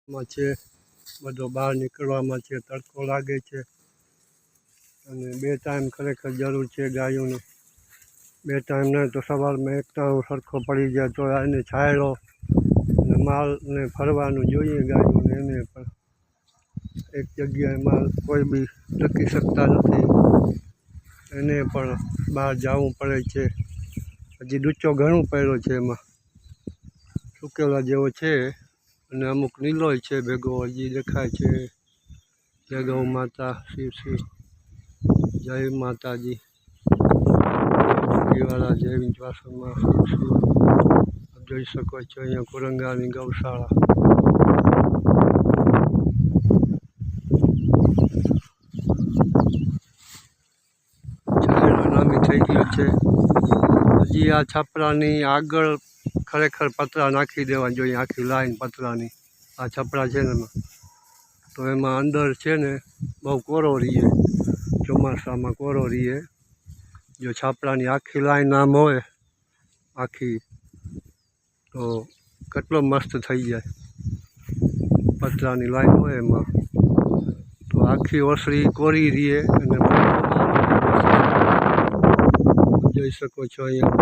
માં છે બધો બહાર નીકળવામાં છે, તડકો લાગે છે અને 2 ટાઈમ ખરેખર જરૂર છે ગાયોને. 2 ટાઈમ નહીં તો સવારમાં એક ટાઈમ સરખો પડી જાય તો એને છાંયડો અને માલને ફરવાનું જોઈએ ગાયોને. એને પણ એક જગ્યાએ માલ કોઈ બી ટકી શકતા નથી, એને પણ બહાર જવું પડે છે. હજી ડૂચો ઘણું પડ્યો છે, એમાં સુકેલા જેવો છે અને અમુક નીલોય છે ભેગો હજી દેખાય છે. જય ગૌ માતા, શિવ જય માતાજી, વાળા જય વિંધવાસમાં શિવ. આપ જોઈ શકો છો અહીંયા કુરંગાની ગૌશાળા. છાંયડો નામી થઈ ગયો છે. હજી આ છાપરાની આગળ ખરેખર પતરા નાખી દેવા જોઈએ, આખી લાઈન પતરાની. આ છપરા છે ને એમાં તો એમાં અંદર છે ને બહુ કોરો રહીએ, ચોમાસામાં કોરો રહીએ. જો છાપરાની આખી લાઈન આમ હોય આખી તો કેટલો મસ્ત થઈ જાય. પતરાની લાઈન હોય એમાં તો આખી ઓસરી કોરી રહીએ અને જોઈ શકો છો અહીંયા